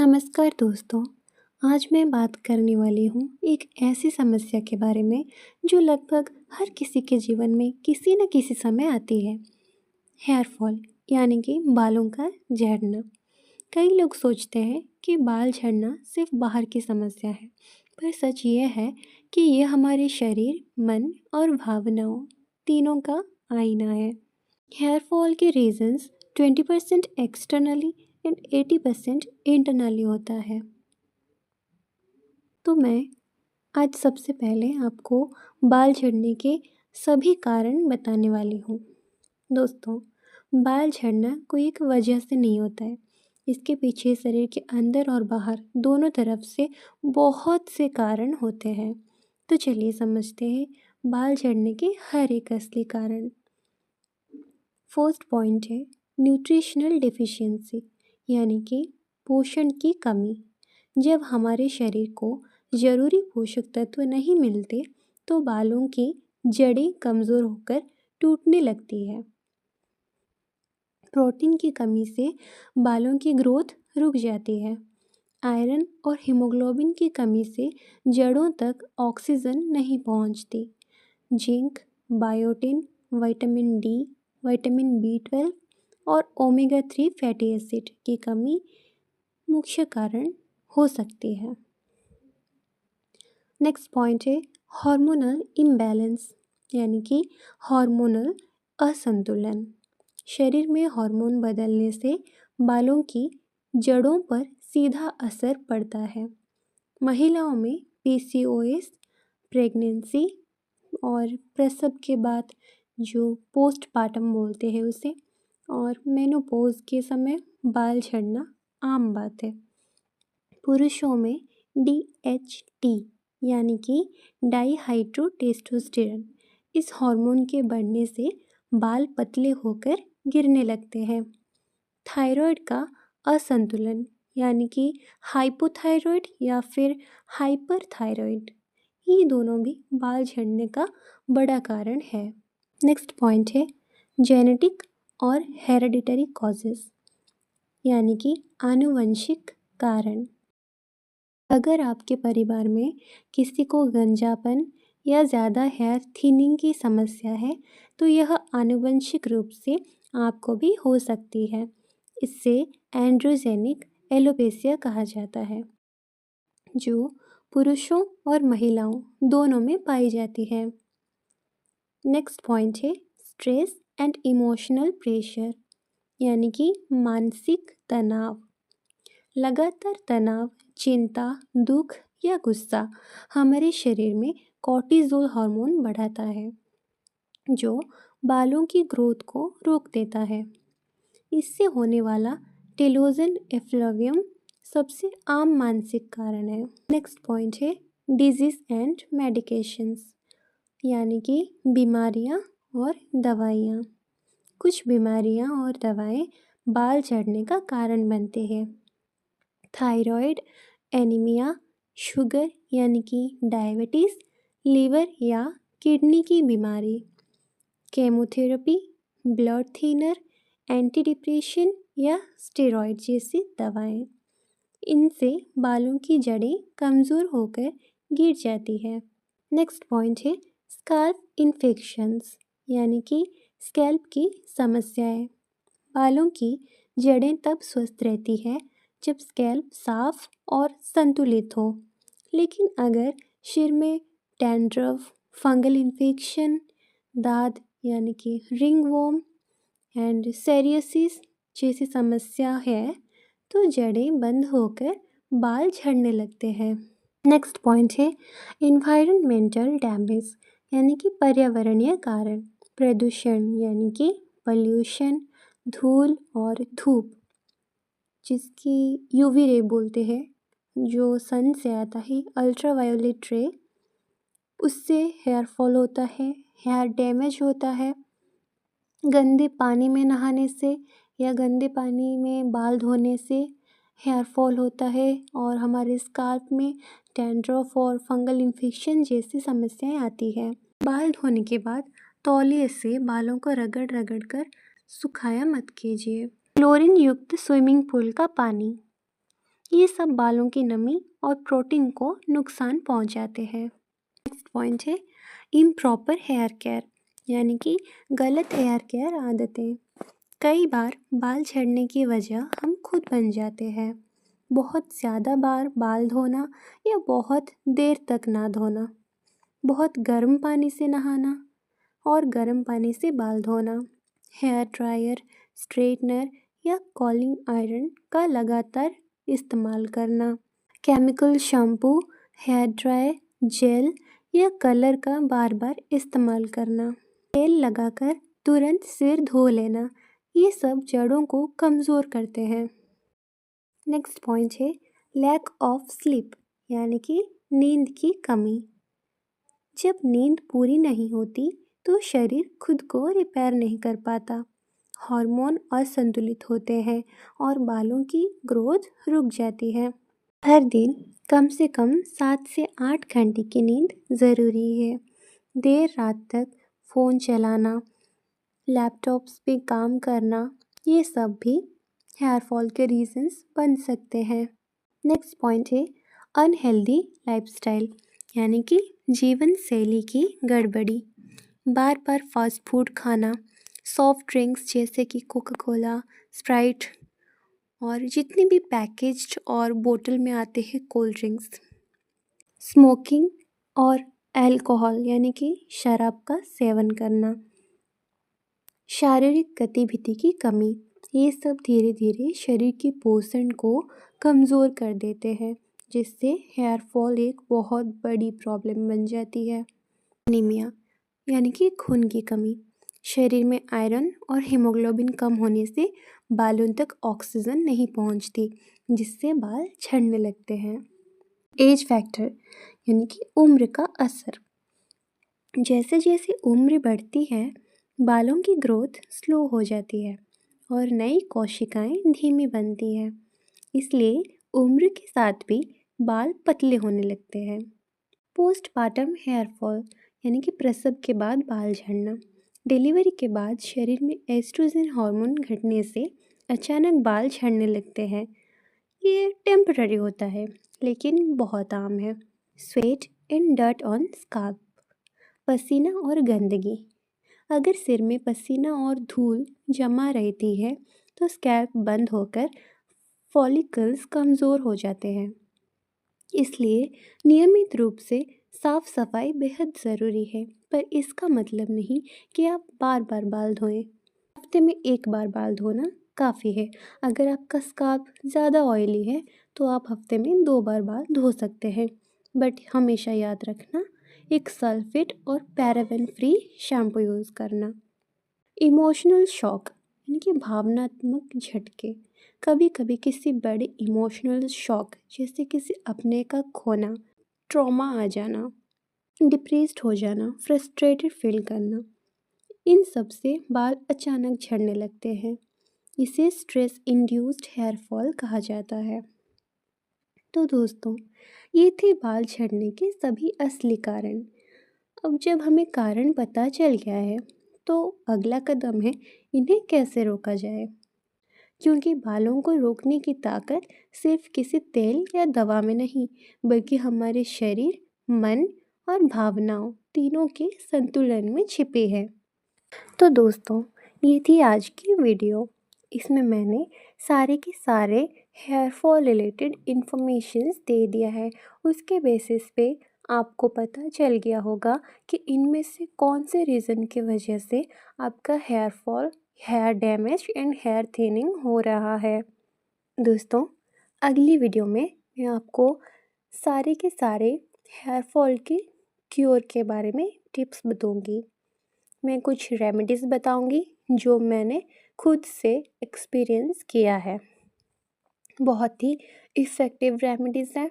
नमस्कार दोस्तों। आज मैं बात करने वाली हूँ एक ऐसी समस्या के बारे में जो लगभग हर किसी के जीवन में किसी न किसी समय आती है। हेयर फॉल यानी कि बालों का झड़ना। कई लोग सोचते हैं कि बाल झड़ना सिर्फ बाहर की समस्या है, पर सच ये है कि यह हमारे शरीर, मन और भावनाओं तीनों का आईना है। हेयर फॉल के रीजंस 20% एक्सटर्नली एंड 80% इंटरनली होता है। तो मैं आज सबसे पहले आपको बाल झड़ने के सभी कारण बताने वाली हूँ। दोस्तों, बाल झड़ना कोई एक वजह से नहीं होता है। इसके पीछे शरीर के अंदर और बाहर दोनों तरफ से बहुत से कारण होते हैं। तो चलिए समझते हैं बाल झड़ने के हर एक असली कारण। फर्स्ट पॉइंट है न्यूट्रिशनल डिफिशियंसी यानी कि पोषण की कमी। जब हमारे शरीर को ज़रूरी पोषक तत्व नहीं मिलते तो बालों की जड़ें कमज़ोर होकर टूटने लगती है। प्रोटीन की कमी से बालों की ग्रोथ रुक जाती है। आयरन और हीमोग्लोबिन की कमी से जड़ों तक ऑक्सीजन नहीं पहुंचती। Zinc, biotin, vitamin D, vitamin B12 और ओमेगा 3 फैटी एसिड की कमी मुख्य कारण हो सकती है। नेक्स्ट पॉइंट है हार्मोनल इम्बैलेंस यानी कि हार्मोनल असंतुलन। शरीर में हार्मोन बदलने से बालों की जड़ों पर सीधा असर पड़ता है। महिलाओं में PCOS, प्रेगनेंसी और प्रसव के बाद जो पोस्टपार्टम बोलते हैं उसे, और मेनोपॉज के समय बाल झड़ना आम बात है। पुरुषों में DHT यानी कि डाईहाइड्रोटेस्टोस्टेरोन, इस हार्मोन के बढ़ने से बाल पतले होकर गिरने लगते हैं। थायराइड का असंतुलन यानी कि हाइपोथायराइड या फिर हाइपरथायराइड, ये दोनों भी बाल झड़ने का बड़ा कारण है। नेक्स्ट पॉइंट है जेनेटिक और हेरेडिटरी कॉजेस यानी कि आनुवंशिक कारण। अगर आपके परिवार में किसी को गंजापन या ज़्यादा हेयर थिनिंग की समस्या है तो यह आनुवंशिक रूप से आपको भी हो सकती है। इससे एंड्रोजेनिक एलोपेसिया कहा जाता है, जो पुरुषों और महिलाओं दोनों में पाई जाती है। नेक्स्ट पॉइंट है स्ट्रेस एंड इमोशनल प्रेशर यानी कि मानसिक तनाव। लगातार तनाव, चिंता, दुख या गुस्सा हमारे शरीर में कॉर्टिसोल हार्मोन बढ़ाता है, जो बालों की ग्रोथ को रोक देता है। इससे होने वाला टेलोजन एफ्लवियम सबसे आम मानसिक कारण है। नेक्स्ट पॉइंट है डिजीज़ एंड मेडिकेशंस यानी कि बीमारियां और दवाइयाँ। कुछ बीमारियां और दवाएं बाल झड़ने का कारण बनते हैं। थायराइड, एनीमिया, शुगर यानी कि डायबिटीज़, लीवर या किडनी की बीमारी, chemotherapy, blood thinner, anti depression या स्टेरॉयड जैसी दवाएं, इनसे बालों की जड़ें कमज़ोर होकर गिर जाती है। नेक्स्ट पॉइंट है स्काल्प इन्फेक्शंस यानी कि स्कैल्प की समस्याएं। बालों की जड़ें तब स्वस्थ रहती है जब स्कैल्प साफ और संतुलित हो, लेकिन अगर सिर में डैंड्रफ, फंगल इन्फेक्शन, दाद यानी कि रिंगवॉर्म एंड सोरियासिस जैसी समस्या है तो जड़ें बंद होकर बाल झड़ने लगते हैं। नेक्स्ट पॉइंट है इन्वायरमेंटल डैमेज यानी कि पर्यावरणीय कारण। प्रदूषण यानी कि पॉल्यूशन, धूल और धूप, जिसकी UV रे बोलते हैं, जो सन से आता है, अल्ट्रावायोलेट रे, उससे हेयर फॉल होता है, हेयर डैमेज होता है। गंदे पानी में नहाने से या गंदे पानी में बाल धोने से हेयर फॉल होता है और हमारे स्काल्प में डैंड्रफ और फंगल इन्फेक्शन जैसी समस्याएं आती है। बाल धोने के बाद तौलिए से बालों को रगड़ रगड़ कर सुखाया मत कीजिए। क्लोरीन युक्त स्विमिंग पूल का पानी ये सब बालों की नमी और प्रोटीन को नुकसान पहुंचाते हैं। नेक्स्ट पॉइंट है इम्प्रॉपर हेयर केयर, यानी कि गलत हेयर केयर आदतें। कई बार बाल झड़ने की वजह हम खुद बन जाते हैं। बहुत ज़्यादा बार बाल धोना या बहुत देर तक ना धोना, बहुत गर्म पानी से नहाना और गर्म पानी से बाल धोना, हेयर ड्रायर, स्ट्रेटनर या कॉलिंग आयरन का लगातार इस्तेमाल करना, chemical shampoo, hair dry, gel या कलर का बार बार इस्तेमाल करना, तेल लगाकर तुरंत सिर धो लेना, ये सब जड़ों को कमज़ोर करते हैं। नेक्स्ट पॉइंट है लैक ऑफ स्लीप, यानी कि नींद की कमी। जब नींद पूरी नहीं होती तो शरीर खुद को रिपेयर नहीं कर पाता, हार्मोन असंतुलित होते हैं और बालों की ग्रोथ रुक जाती है। हर दिन कम से कम 7 से 8 घंटे की नींद ज़रूरी है। देर रात तक फ़ोन चलाना, लैपटॉप्स पे काम करना, ये सब भी हेयर फॉल के रीजंस बन सकते हैं। नेक्स्ट पॉइंट है अनहेल्दी लाइफस्टाइल, यानी कि जीवन शैली की गड़बड़ी। बार बार फास्ट फूड खाना, सॉफ्ट ड्रिंक्स जैसे कि कोका कोला, स्प्राइट और जितने भी पैकेज्ड और बोतल में आते हैं कोल्ड ड्रिंक्स, स्मोकिंग और अल्कोहल यानी कि शराब का सेवन करना, शारीरिक गतिविधि की कमी, ये सब धीरे धीरे शरीर के पोषण को कमज़ोर कर देते हैं, जिससे हेयर फॉल एक बहुत बड़ी प्रॉब्लम बन जाती है। एनीमिया यानी कि खून की कमी, शरीर में आयरन और हीमोग्लोबिन कम होने से बालों तक ऑक्सीजन नहीं पहुंचती, जिससे बाल झड़ने लगते हैं। एज फैक्टर यानी कि उम्र का असर, जैसे जैसे उम्र बढ़ती है बालों की ग्रोथ स्लो हो जाती है और नई कोशिकाएं धीमी बनती हैं, इसलिए उम्र के साथ भी बाल पतले होने लगते हैं। पोस्टपार्टम हेयर फॉल यानी कि प्रसव के बाद बाल झड़ना, डिलीवरी के बाद शरीर में एस्ट्रोजन हार्मोन घटने से अचानक बाल झड़ने लगते हैं। ये टेम्पररी होता है लेकिन बहुत आम है। Sweat and dirt on scalp, पसीना और गंदगी, अगर सिर में पसीना और धूल जमा रहती है तो स्कैल्प बंद होकर फॉलिकल्स कमज़ोर हो जाते हैं, इसलिए नियमित रूप से साफ सफाई बेहद ज़रूरी है। पर इसका मतलब नहीं कि आप बार बार बाल धोएं। हफ्ते में एक बार बाल धोना काफ़ी है। अगर आपका स्काल्प ज़्यादा ऑयली है तो आप हफ्ते में 2 बार बाल धो सकते हैं, बट हमेशा याद रखना एक सल्फेट और पैराबेन फ्री शैम्पू यूज़ करना। इमोशनल शॉक यानी कि भावनात्मक झटके, कभी कभी किसी बड़े इमोशनल शॉक जैसे किसी अपने का खोना, ट्रॉमा आ जाना, डिप्रेस्ड हो जाना, फ्रस्ट्रेटेड फील करना, इन सब से बाल अचानक झड़ने लगते हैं। इसे स्ट्रेस इंड्यूस्ड हेयर फॉल कहा जाता है। तो दोस्तों, ये थे बाल झड़ने के सभी असली कारण। अब जब हमें कारण पता चल गया है तो अगला कदम है इन्हें कैसे रोका जाए, क्योंकि बालों को रोकने की ताकत सिर्फ किसी तेल या दवा में नहीं बल्कि हमारे शरीर, मन और भावनाओं तीनों के संतुलन में छिपी है। तो दोस्तों, ये थी आज की वीडियो। इसमें मैंने सारे के सारे हेयर फॉल रिलेटेड इन्फॉर्मेशंस दे दिया है। उसके बेसिस पे आपको पता चल गया होगा कि इनमें से कौन से रीज़न की वजह से आपका hair fall, hair damage and hair thinning हो रहा है। दोस्तों, अगली वीडियो में मैं आपको सारे के सारे हेयर फॉल के क्योर के बारे में टिप्स बताऊंगी। मैं कुछ रेमेडीज़ बताऊंगी जो मैंने खुद से एक्सपीरियंस किया है। बहुत ही इफ़ेक्टिव रेमेडीज़ हैं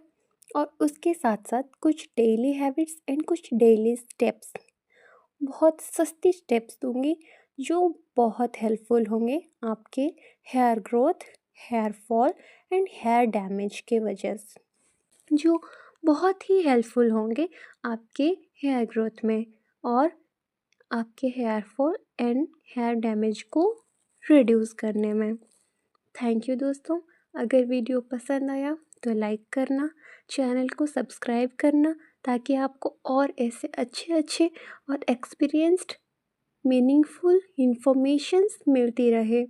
और उसके साथ साथ कुछ डेली हैबिट्स एंड कुछ डेली स्टेप्स, बहुत सस्ती स्टेप्स दूंगी जो बहुत हेल्पफुल होंगे आपके hair growth, hair fall and hair damage के वजह से, जो बहुत ही हेल्पफुल होंगे आपके हेयर ग्रोथ में और आपके hair fall and hair damage को रिड्यूस करने में। थैंक यू दोस्तों। अगर वीडियो पसंद आया तो लाइक करना, चैनल को सब्सक्राइब करना ताकि आपको और ऐसे अच्छे अच्छे और एक्सपीरियंस्ड मीनिंगफुल इंफॉर्मेशंस मिलती रहे।